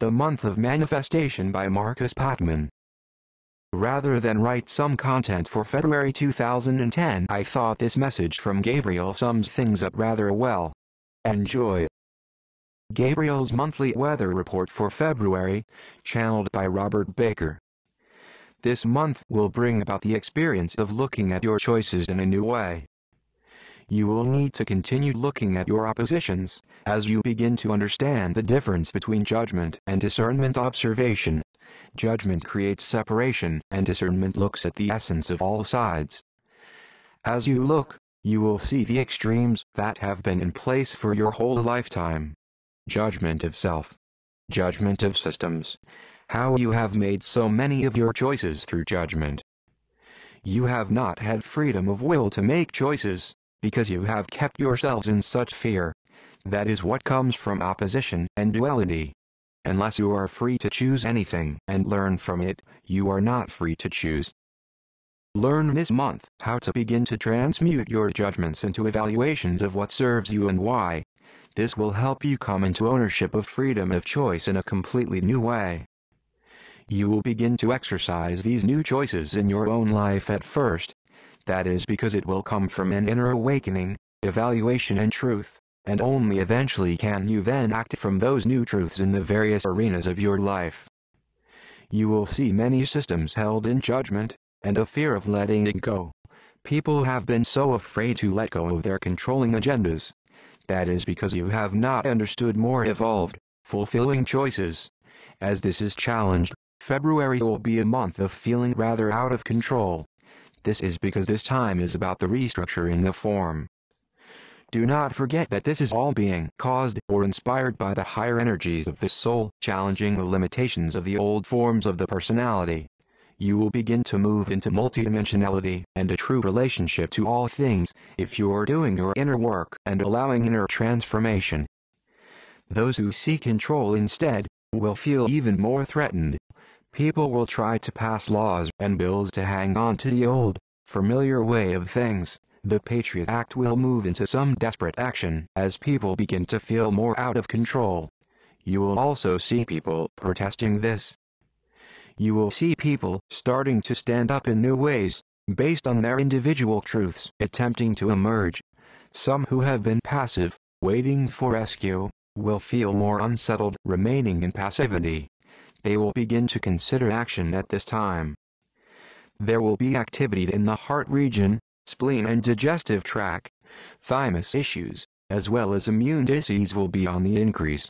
The Month of Manifestation by Marcus Patman. Rather than write some content for February 2010, I thought this message from Gabriel sums things up rather well. Enjoy. Gabriel's monthly weather report for February, channeled by Robert Baker. This month will bring about the experience of looking at your choices in a new way. You will need to continue looking at your oppositions, as you begin to understand the difference between judgment and discernment observation. Judgment creates separation, and discernment looks at the essence of all sides. As you look, you will see the extremes that have been in place for your whole lifetime. Judgment of self. Judgment of systems. How you have made so many of your choices through judgment. You have not had freedom of will to make choices, because you have kept yourselves in such fear. That is what comes from opposition and duality. Unless you are free to choose anything and learn from it, you are not free to choose. Learn this month how to begin to transmute your judgments into evaluations of what serves you and why. This will help you come into ownership of freedom of choice in a completely new way. You will begin to exercise these new choices in your own life at first. That is because it will come from an inner awakening, evaluation and truth, and only eventually can you then act from those new truths in the various arenas of your life. You will see many systems held in judgment, and a fear of letting it go. People have been so afraid to let go of their controlling agendas. That is because you have not understood more evolved, fulfilling choices. As this is challenged, February will be a month of feeling rather out of control. This is because this time is about the restructuring of form. Do not forget that this is all being caused or inspired by the higher energies of the soul, challenging the limitations of the old forms of the personality. You will begin to move into multidimensionality and a true relationship to all things, if you are doing your inner work and allowing inner transformation. Those who seek control instead will feel even more threatened. People will try to pass laws and bills to hang on to the old, familiar way of things. The Patriot Act will move into some desperate action as people begin to feel more out of control. You will also see people protesting this. You will see people starting to stand up in new ways, based on their individual truths, attempting to emerge. Some who have been passive, waiting for rescue, will feel more unsettled, remaining in passivity. They will begin to consider action at this time. There will be activity in the heart region, spleen and digestive tract. Thymus issues, as well as immune disease will be on the increase.